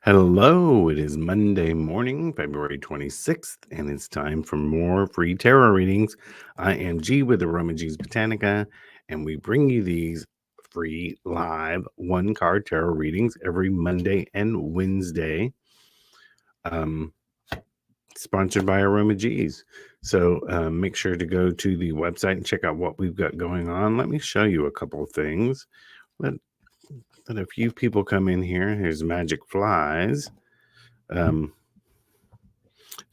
Hello, it is Monday morning, February 26th, and it's time for more free tarot readings. I am G with aromaG's Botanica, and we bring you these free live one card tarot readings every Monday and Wednesday, um, sponsored by aromaG's. So make sure to go to the website and check out what we've got going on. Let me show you a couple of things. Let a few people come in here. Here's Magic Flies. There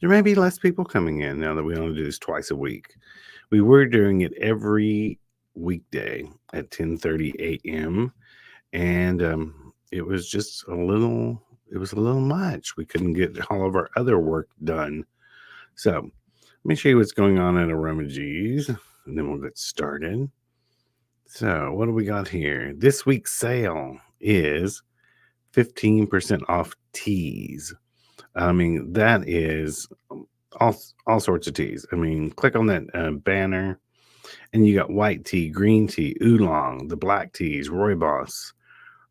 may be less people coming in now that we only do this twice a week. We were doing it every weekday at 10:30 a.m. and it was just it was a little much. We couldn't get all of our other work done. So let me show you what's going on at aromaG's, and then we'll get started. So what do we got here? This week's sale is 15% off teas. I mean, that is all sorts of teas. I mean, click on that banner, and you got white tea, green tea, oolong, the black teas, rooibos,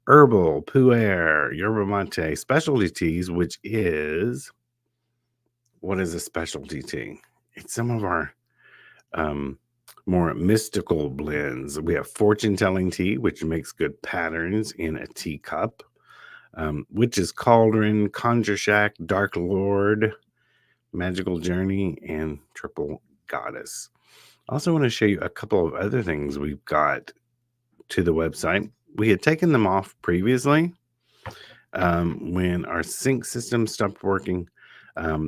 herbal, pu'er, yerba mate, specialty teas, which is what is a specialty tea? It's some of our um, more mystical blends. We have fortune telling tea, which makes good patterns in a teacup. Witch's Cauldron, Conjure Shack, Dark Lord, Magical Journey, and Triple Goddess. I also want to show you a couple of other things we've got to the website. We had taken them off previously when our sync system stopped working.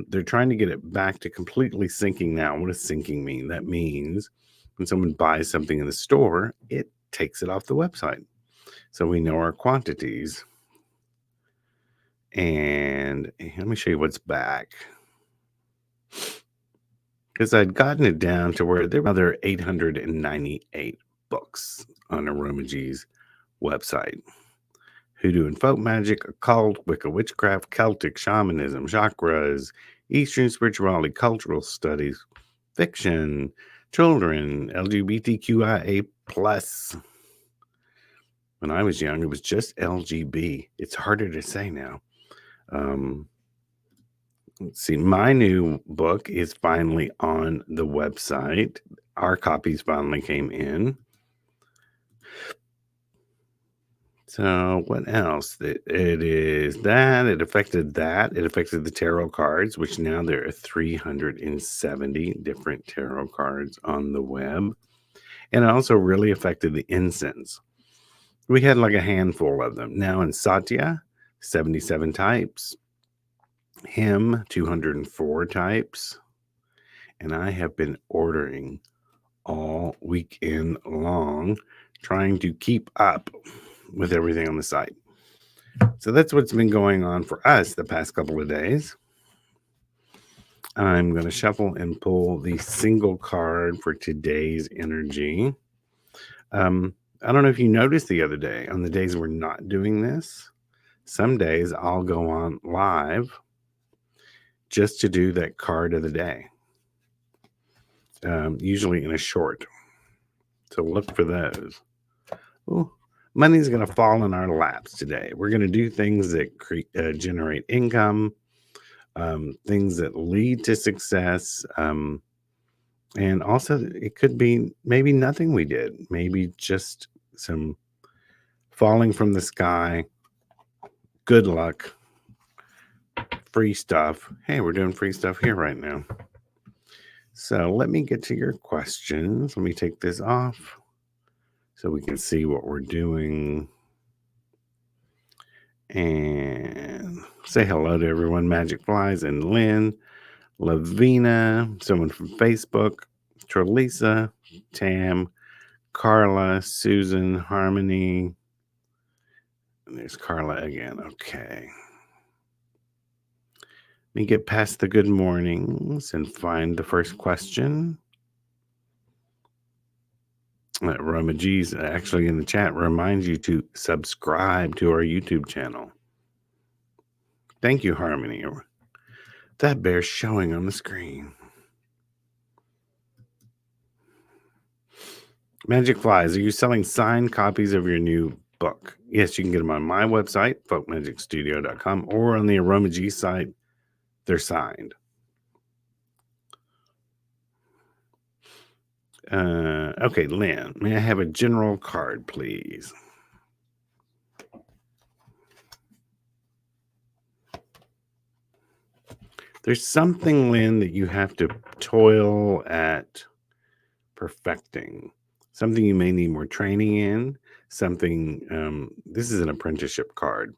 They're trying to get it back to completely syncing now. What does syncing mean? That means when someone buys something in the store, it takes it off the website. So we know our quantities. And let me show you what's back. Because I'd gotten it down to where there were another 898 books on aromaG's website. Hoodoo and folk magic, occult, Wicca witchcraft, Celtic shamanism, chakras, Eastern spirituality, cultural studies, fiction, children, LGBTQIA+. When I was young, it was just LGB. It's harder to say now. Let's see, my new book is finally on the website. Our copies finally came in. So what else? It is that. It affected that. It affected the tarot cards, which now there are 370 different tarot cards on the web. And it also really affected the incense. We had like a handful of them. Now in Satya, 77 types. Him, 204 types. And I have been ordering all weekend long, trying to keep up with everything on the site. So that's what's been going on for us the past couple of days. I'm going to shuffle and pull the single card for today's energy. I don't know if you noticed the other day, on the days we're not doing this, some days I'll go on live just to do that card of the day, usually in a short. So look for those. Ooh, money's going to fall in our laps today. We're going to do things that generate income, things that lead to success. And also, it could be maybe nothing we did, maybe just some falling from the sky, good luck, free stuff. Hey, we're doing free stuff here right now. So let me get to your questions. Let me take this off so we can see what we're doing. And say hello to everyone. Magic Flies and Lynn, Lavina, someone from Facebook, Trelisa, Tam, Carla, Susan, Harmony. And there's Carla again. Okay. Let me get past the good mornings and find the first question. aromaG's actually in the chat reminds you to subscribe to our YouTube channel. Thank you, Harmony. That bears showing on the screen. Magic Flies, are you selling signed copies of your new book. Yes, you can get them on my website, folkmagicstudio.com, or on the aromaG site. They're signed. Okay, Lynn, may I have a general card, please? There's something, Lynn, that you have to toil at perfecting. Something you may need more training in. Something, this is an apprenticeship card.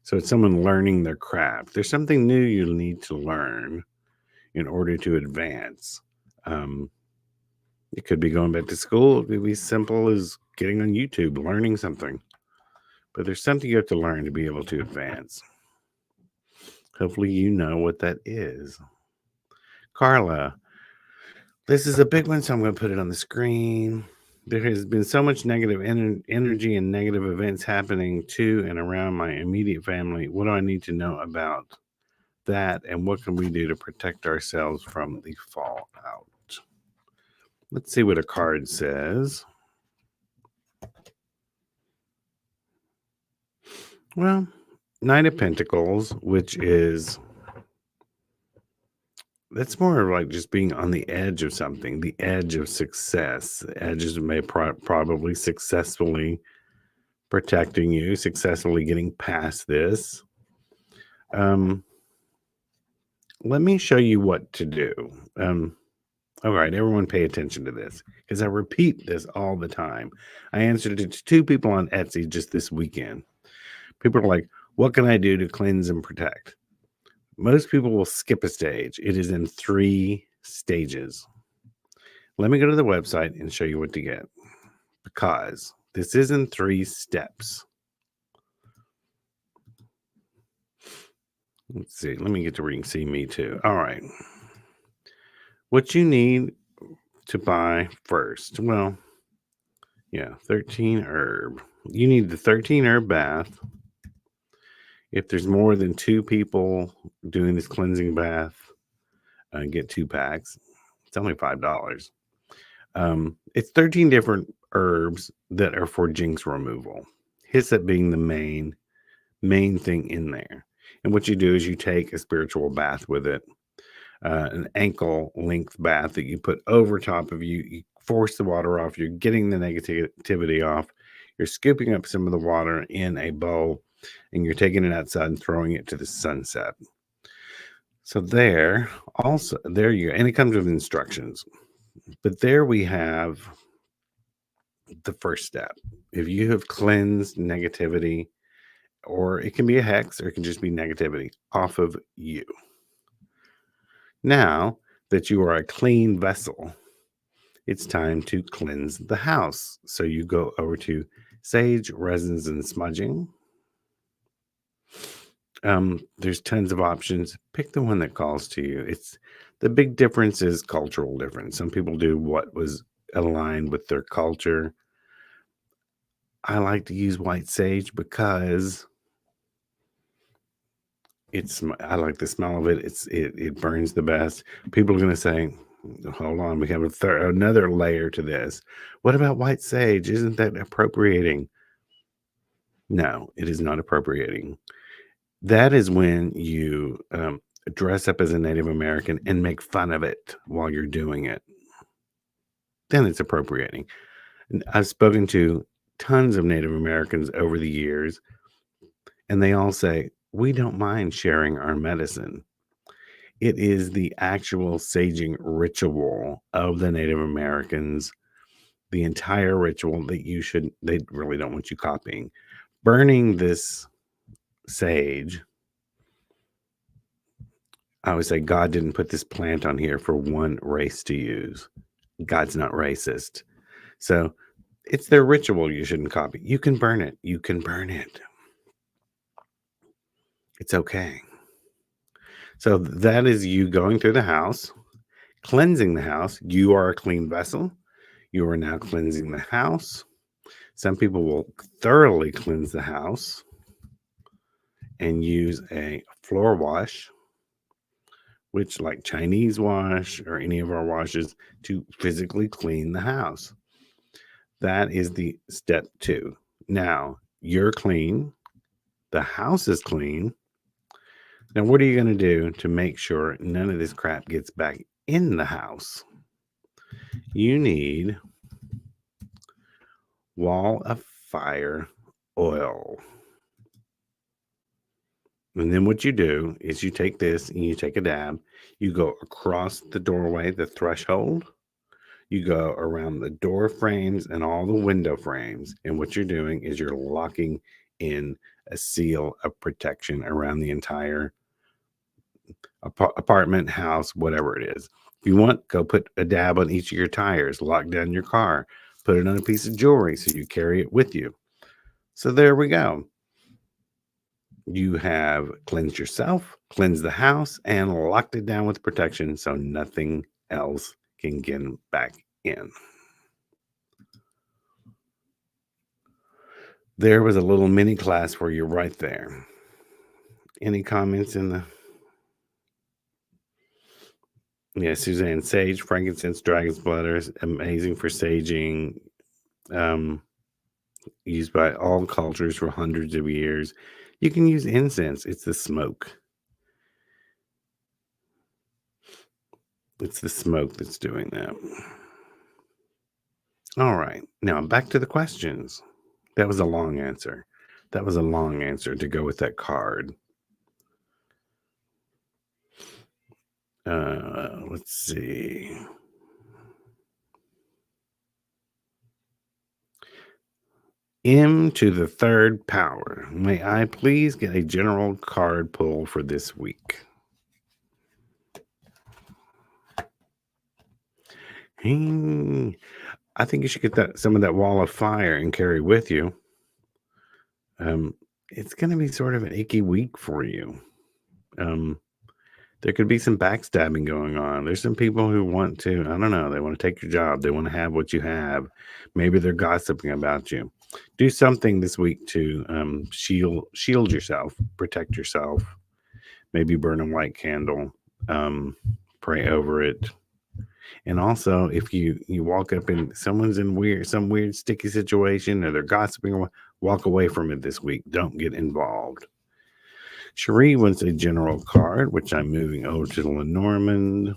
So it's someone learning their craft. There's something new you'll need to learn in order to advance. Um, it could be going back to school. It could be simple as getting on YouTube, learning something. But there's something you have to learn to be able to advance. Hopefully you know what that is. Carla, this is a big one, so I'm going to put it on the screen. There has been so much negative energy and negative events happening to and around my immediate family. What do I need to know about that, and what can we do to protect ourselves from the fallout? Let's see what a card says. Well, Knight of Pentacles, which is, that's more like just being on the edge of something, the edge of success. The edges may probably successfully protecting you, successfully getting past this. Let me show you what to do. All right, everyone pay attention to this, because I repeat this all the time. I answered it to 2 people on Etsy just this weekend. People are like, what can I do to cleanse and protect? Most people will skip a stage. It is in 3 stages. Let me go to the website and show you what to get, because this is in 3 steps. Let's see. Let me get to where you can see me too. All right. What you need to buy first. Well, yeah, 13 herb. You need the 13 herb bath. If there's more than 2 people doing this cleansing bath, get 2 packs. It's only $5. It's 13 different herbs that are for jinx removal. Hyssop being the main thing in there. And what you do is you take a spiritual bath with it, an ankle length bath that you put over top of you. You force the water off. You're getting the negativity off. You're scooping up some of the water in a bowl, and you're taking it outside and throwing it to the sunset. So there you go. And it comes with instructions. But there we have the first step. If you have cleansed negativity, or it can be a hex, or it can just be negativity off of you. Now that you are a clean vessel, it's time to cleanse the house. So you go over to Sage, Resins, and Smudging. There's tons of options. Pick the one that calls to you. It's the big difference is cultural difference. Some people do what was aligned with their culture. I like to use white sage because I like the smell of it. It burns the best. People are going to say, hold on, we have another layer to this. What about white sage? Isn't that appropriating? No, it is not appropriating. That is when you dress up as a Native American and make fun of it while you're doing it. Then it's appropriating. And I've spoken to tons of Native Americans over the years, and they all say, we don't mind sharing our medicine. It is the actual saging ritual of the Native Americans, the entire ritual that they really don't want you copying. Burning this sage, I would say God didn't put this plant on here for one race to use. God's not racist. So it's their ritual you shouldn't copy. You can burn it. You can burn it. It's okay. So that is you going through the house, cleansing the house. You are a clean vessel. You are now cleansing the house. Some people will thoroughly cleanse the house and use a floor wash, which like Chinese wash or any of our washes, to physically clean the house. That is the step 2. Now, you're clean, the house is clean. Now, what are you going to do to make sure none of this crap gets back in the house? You need wall of fire oil. And then what you do is you take this and you take a dab, you go across the doorway, the threshold, you go around the door frames and all the window frames. And what you're doing is you're locking in a seal of protection around the entire apartment, house, whatever it is. If you want, go put a dab on each of your tires, lock down your car, put it on a piece of jewelry so you carry it with you. So there we go. You have cleansed yourself, cleansed the house, and locked it down with protection so nothing else can get back in. There was a little mini class for you right there. Any comments in the... Yeah, Suzanne, sage, frankincense, dragon's bladder, amazing for saging. Used by all cultures for hundreds of years. You can use incense. It's the smoke. It's the smoke that's doing that. All right. Now back to the questions. That was a long answer. That was a long answer to go with that card. Let's see. M to the third power. May I please get a general card pull for this week? I think you should get some of that wall of fire and carry with you. It's going to be sort of an icky week for you. There could be some backstabbing going on. There's some people who want to, I don't know, they want to take your job. They want to have what you have. Maybe they're gossiping about you. Do something this week to shield yourself, protect yourself. Maybe burn a white candle, pray over it. And also, if you walk up and someone's in some weird sticky situation or they're gossiping, walk away from it this week. Don't get involved. Cherie wants a general card, which I'm moving over to the Lenormand.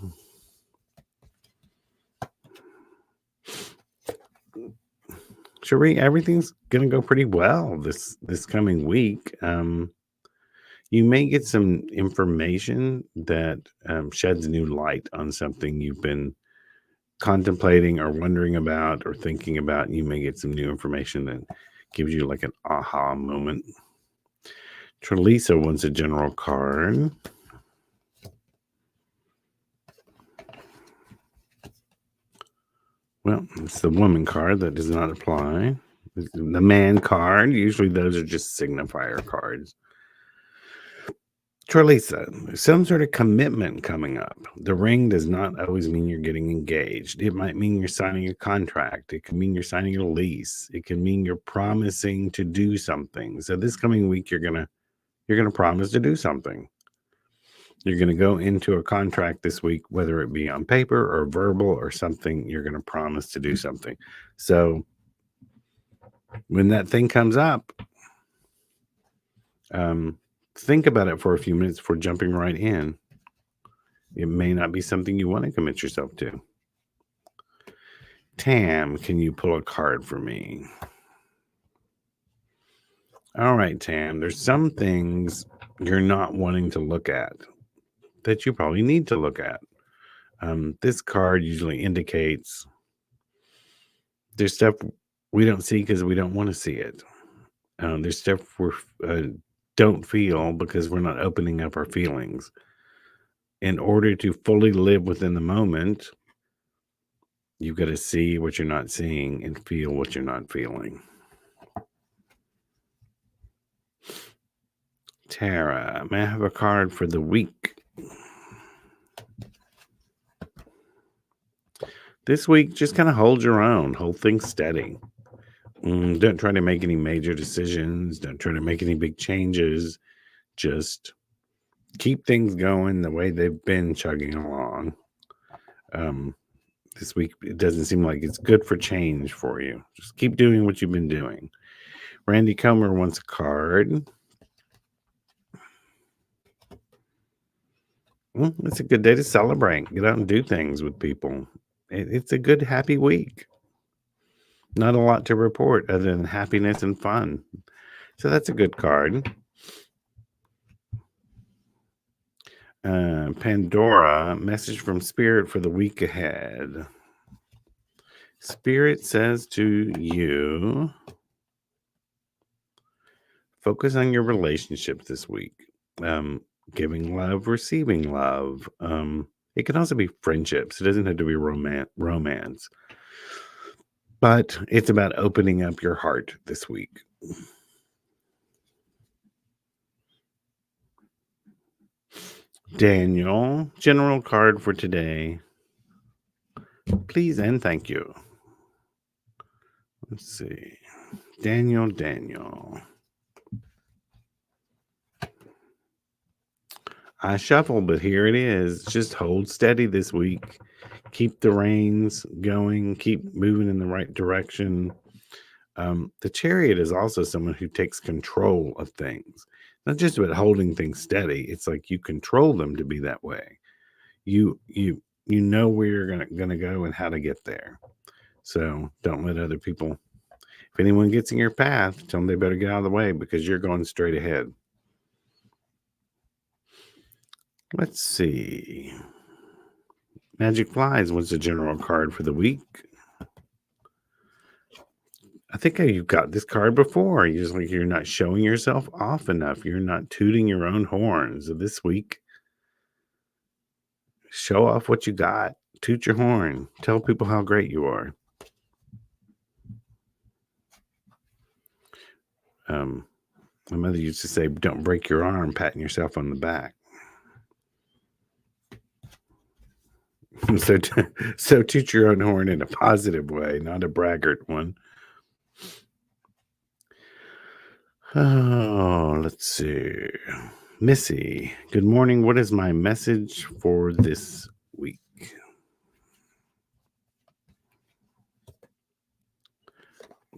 Cherie, everything's going to go pretty well this coming week. You may get some information that sheds new light on something you've been contemplating or wondering about or thinking about. You may get some new information that gives you like an aha moment. Trelisa wants a general card. Well, it's the woman card that does not apply. The man card, usually those are just signifier cards. Trelisa, some sort of commitment coming up. The ring does not always mean you're getting engaged. It might mean you're signing a contract. It can mean you're signing a lease. It can mean you're promising to do something. So this coming week, you're gonna promise to do something. You're going to go into a contract this week, whether it be on paper or verbal or something. You're going to promise to do something. So when that thing comes up, think about it for a few minutes before jumping right in. It may not be something you want to commit yourself to. Tam, can you pull a card for me? All right, Tam, there's some things you're not wanting to look at that you probably need to look at. This card usually indicates there's stuff we don't see because we don't want to see it. There's stuff we don't feel because we're not opening up our feelings. In order to fully live within the moment, you've got to see what you're not seeing and feel what you're not feeling. Tara, may I have a card for the week? This week, just kind of hold your own. Hold things steady. Don't try to make any major decisions. Don't try to make any big changes. Just keep things going the way they've been chugging along. This week, it doesn't seem like it's good for change for you. Just keep doing what you've been doing. Randy Comer wants a card. Well, it's a good day to celebrate. Get out and do things with people. It's a good, happy week. Not a lot to report other than happiness and fun. So that's a good card. Pandora, message from Spirit for the week ahead. Spirit says to you, focus on your relationships this week. Giving love, receiving love. It can also be friendships. It doesn't have to be romance. But it's about opening up your heart this week. Daniel, general card for today. Please and thank you. Let's see. Daniel. I shuffle, but here it is. Just hold steady this week. Keep the reins going. Keep moving in the right direction. The Chariot is also someone who takes control of things. Not just about holding things steady. It's like you control them to be that way. You know where you're gonna go and how to get there. So don't let other people. If anyone gets in your path, tell them they better get out of the way because you're going straight ahead. Let's see. Magic Flies was the general card for the week. I think you've got this card before. You're not showing yourself off enough. You're not tooting your own horns. So this week, show off what you got. Toot your horn. Tell people how great you are. My mother used to say, don't break your arm patting yourself on the back. So toot your own horn in a positive way, not a braggart one. Oh, let's see. Missy, good morning. What is my message for this week?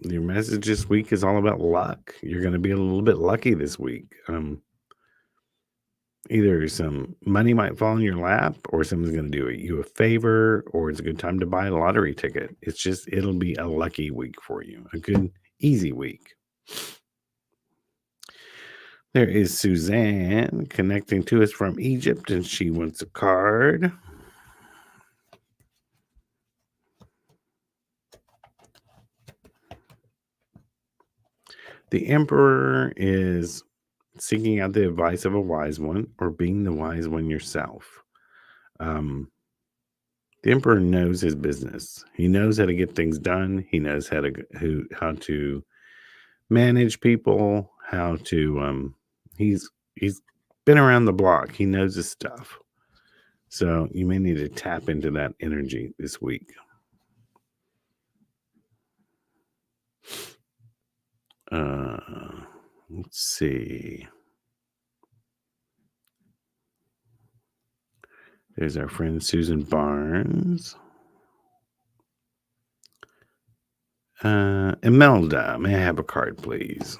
Your message this week is all about luck. You're going to be a little bit lucky this week. Either some money might fall in your lap, or someone's going to do you a favor, or it's a good time to buy a lottery ticket. It'll be a lucky week for you. A good, easy week. There is Suzanne connecting to us from Egypt, and she wants a card. The Emperor is seeking out the advice of a wise one or being the wise one yourself. The Emperor knows his business. He knows how to get things done. He knows how to manage people, how to he's been around the block. He knows his stuff. So you may need to tap into that energy this week. Let's see. There's our friend Susan Barnes. Imelda, may I have a card, please?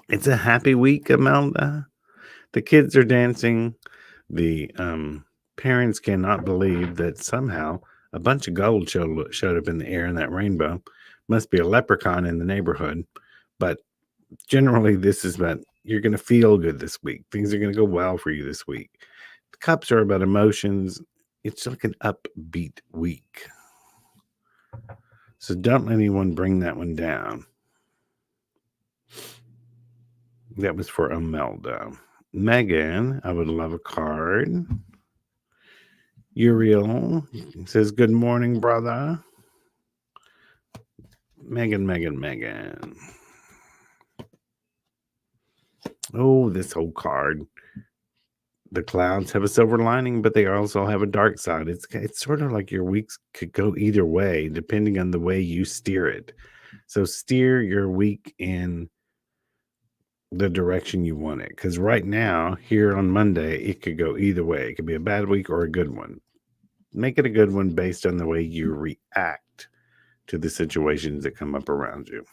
It's a happy week, Imelda. The kids are dancing. The parents cannot believe that somehow a bunch of gold showed up in the air in that rainbow. Must be a leprechaun in the neighborhood. But generally, this is about you're going to feel good this week. Things are going to go well for you this week. The cups are about emotions. It's like an upbeat week. So don't let anyone bring that one down. That was for Imelda. Megan, I would love a card. Uriel says, good morning, brother. Megan. Oh, this whole card. The clouds have a silver lining, but they also have a dark side. It's sort of like your weeks could go either way, depending on the way you steer it. So steer your week in the direction you want it. Because right now, here on Monday, it could go either way. It could be a bad week or a good one. Make it a good one based on the way you react to the situations that come up around you.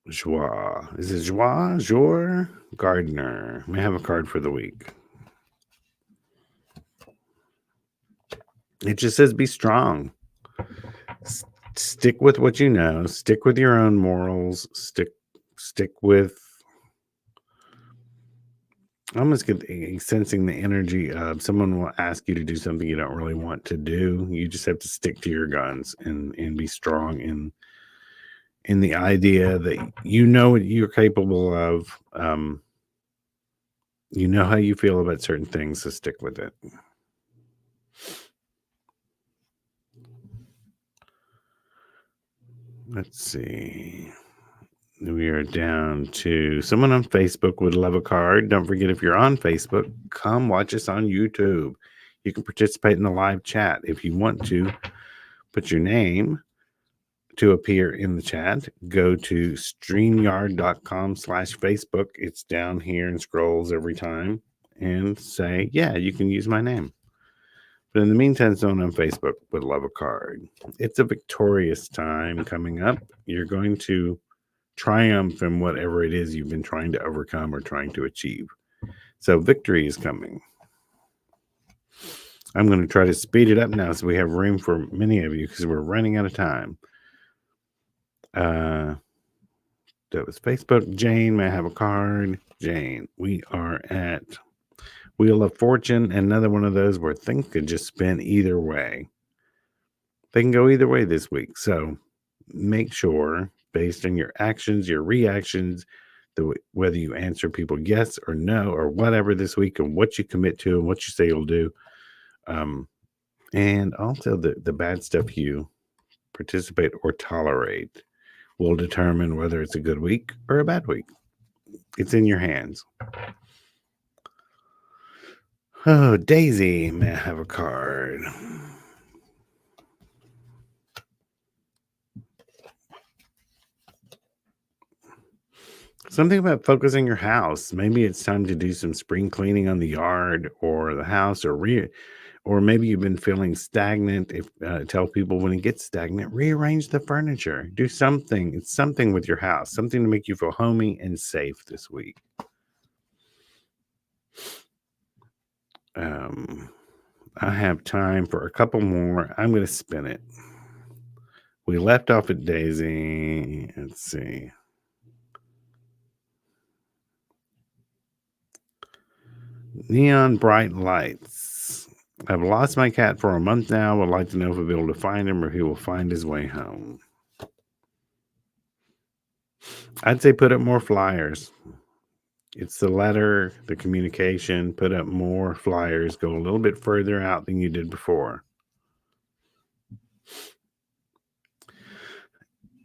Joie. Is it Joie? Jour? Gardner. May I have a card for the week? It just says be strong. Stick with what you know. Stick with your own morals. Stick with. I almost get sensing the energy of someone will ask you to do something you don't really want to do. You just have to stick to your guns and be strong in the idea that you know what you're capable of. You know how you feel about certain things, so stick with it. Let's see. We are down to someone on Facebook would love a card. Don't forget, if you're on Facebook, come watch us on YouTube. You can participate in the live chat. If you want to put your name to appear in the chat, go to streamyard.com/Facebook. It's down here and scrolls every time, and say, yeah, you can use my name. But in the meantime, someone on Facebook would love a card. It's a victorious time coming up. You're going to triumph in whatever it is you've been trying to overcome or trying to achieve. So victory is coming. I'm going to try to speed it up now so we have room for many of you because we're running out of time. That was Facebook. Jane, may I have a card? Jane, we are at Wheel of Fortune, another one of those where things could just spin either way. They can go either way this week. So make sure, based on your actions, your reactions, whether you answer people yes or no or whatever this week, and what you commit to and what you say you'll do, and also the bad stuff you participate or tolerate will determine whether it's a good week or a bad week. It's in your hands. Oh, Daisy, may I have a card? Something about focusing your house. Maybe it's time to do some spring cleaning on the yard or the house, or maybe you've been feeling stagnant. Tell people when it gets stagnant, rearrange the furniture. Do something. It's something with your house, something to make you feel homey and safe this week. I have time for a couple more. I'm going to spin it. We left off at Daisy. Let's see. Neon bright lights. I've lost my cat for a month now. Would like to know if we'll be able to find him or he will find his way home. I'd say put up more flyers. It's the letter, the communication. Put up more flyers. Go a little bit further out than you did before.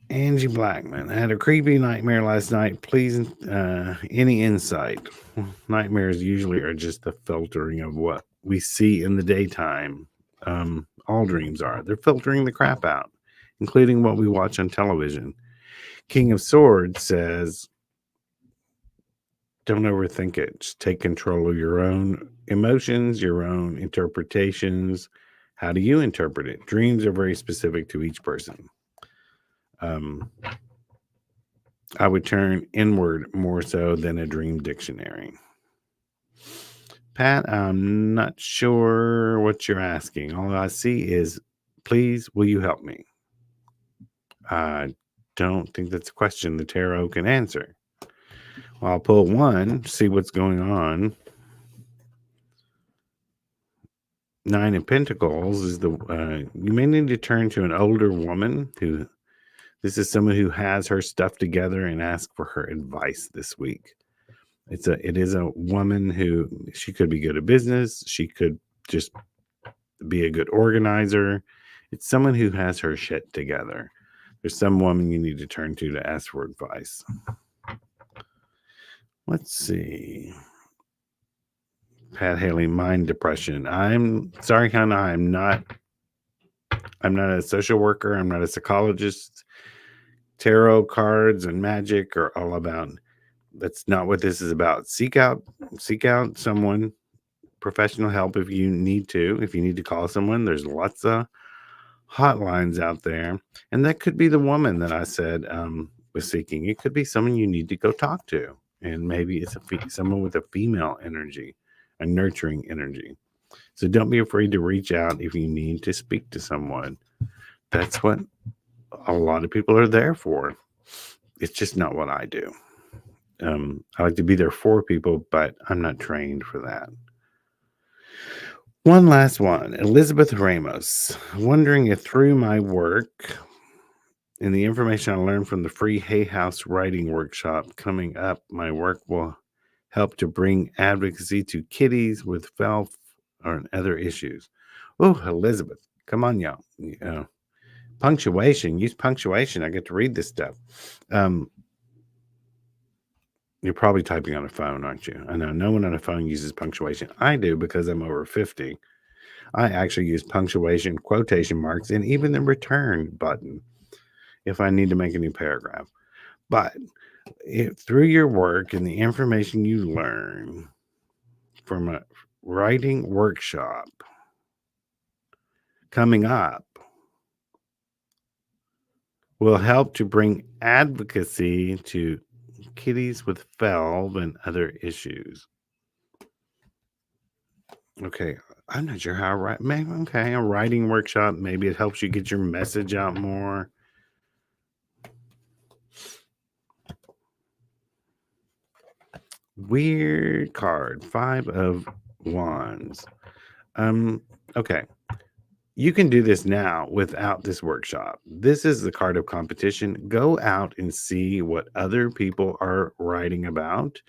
Angie Blackman. I had a creepy nightmare last night. Please, any insight? Nightmares usually are just the filtering of what we see in the daytime. All dreams are. They're filtering the crap out, including what we watch on television. King of Swords says, don't overthink it. Just take control of your own emotions, your own interpretations. How do you interpret it? Dreams are very specific to each person. I would turn inward more so than a dream dictionary. Pat, I'm not sure what you're asking. All I see is, please, will you help me? I don't think that's a question the tarot can answer. Well, I'll pull one, see what's going on. 9 of Pentacles is you may need to turn to an older woman this is someone who has her stuff together and ask for her advice this week. It is a woman who, she could be good at business. She could just be a good organizer. It's someone who has her shit together. There's some woman you need to turn to ask for advice. Let's see. Pat Haley, mind depression. I'm sorry, Hannah. I'm not a social worker. I'm not a psychologist. Tarot cards and magic are all about That's not what this is about. Seek out someone, professional help if you need to. If you need to call someone, there's lots of hotlines out there, and that could be the woman that I said was seeking. It could be someone you need to go talk to, and maybe it's someone with a female energy, a nurturing energy. So don't be afraid to reach out if you need to speak to someone. That's what a lot of people are there for. It's just not what I do. I like to be there for people, but I'm not trained for that. One last one. Elizabeth Ramos, wondering if through my work and the information I learned from the free Hay House writing workshop coming up, my work will help to bring advocacy to kitties with FELF or other issues. Oh, Elizabeth, come on, y'all. Punctuation. Use punctuation. I get to read this stuff. You're probably typing on a phone, aren't you? I know no one on a phone uses punctuation. I do because I'm over 50. I actually use punctuation, quotation marks, and even the return button if I need to make a new paragraph. But through your work and the information you learn from a writing workshop coming up will help to bring advocacy to kitties with FELV and other issues. Okay, I'm not sure how I write. Maybe a writing workshop. Maybe it helps you get your message out more. Weird card, 5 of Wands. Okay. You can do this now without this workshop. This is the card of competition. Go out and see what other people are writing about,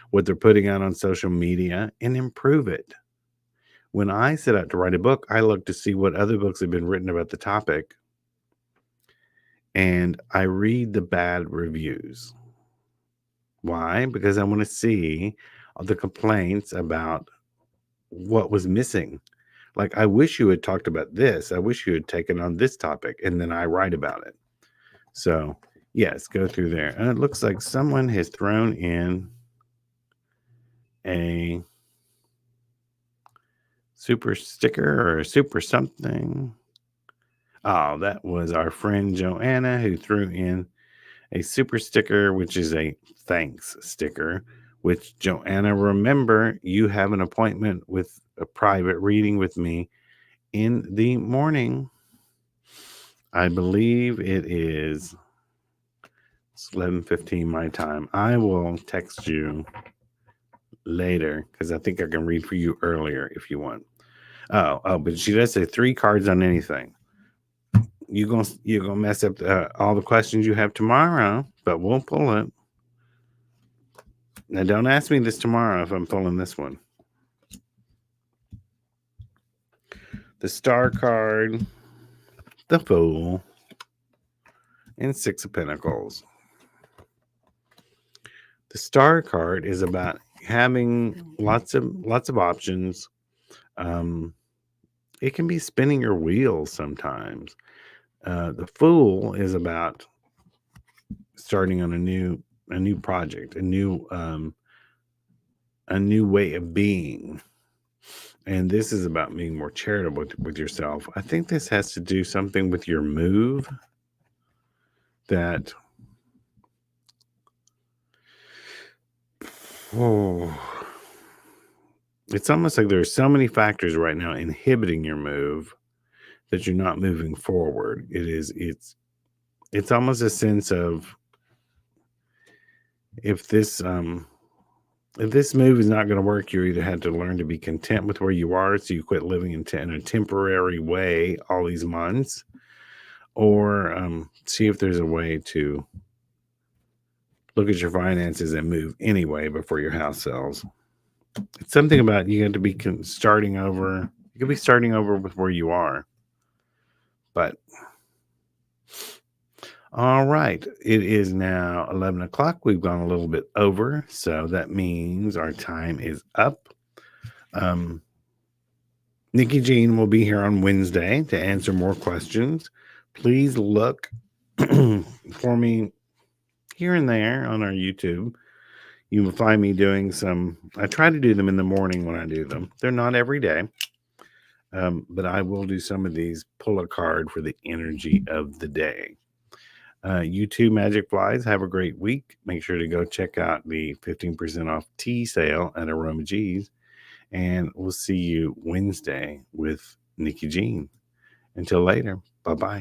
what they're putting out on social media, and improve it. When I set out to write a book, I look to see what other books have been written about the topic, and I read the bad reviews. Why? Because I want to see the complaints about what was missing. Like, I wish you had talked about this. I wish you had taken on this topic, and then I write about it. So, yes, go through there. And it looks like someone has thrown in a super sticker or a super something. Oh, that was our friend Joanna who threw in a super sticker, which is a thanks sticker, which Joanna, remember, you have an appointment with a private reading with me in the morning. I believe it is 11:15 my time. I will text you later because I think I can read for you earlier if you want. Oh, but she does say 3 cards on anything. You're gonna mess up all the questions you have tomorrow, but we'll pull it. Now, don't ask me this tomorrow if I'm pulling this one. The Star card, the Fool, and 6 of Pentacles. The Star card is about having lots of options. It can be spinning your wheels sometimes. The Fool is about starting on a new project, a new way of being. And this is about being more charitable with yourself. I think this has to do something with your move that it's almost like there's so many factors right now inhibiting your move that you're not moving forward. It's almost a sense of if this move is not going to work, you either had to learn to be content with where you are, so you quit living in a temporary way all these months, or see if there's a way to look at your finances and move anyway before your house sells. It's something about you have to be starting over. You could be starting over with where you are. But all right, it is now 11 o'clock. We've gone a little bit over, so that means our time is up. Nikki Jean will be here on Wednesday to answer more questions. Please look for me here and there on our YouTube. You will find me doing some. I try to do them in the morning when I do them. They're not every day, but I will do some of these. Pull a card for the energy of the day. You too, Magic Flies. Have a great week. Make sure to go check out the 15% off tea sale at aromaG's. And we'll see you Wednesday with Nikki Jean. Until later, bye bye.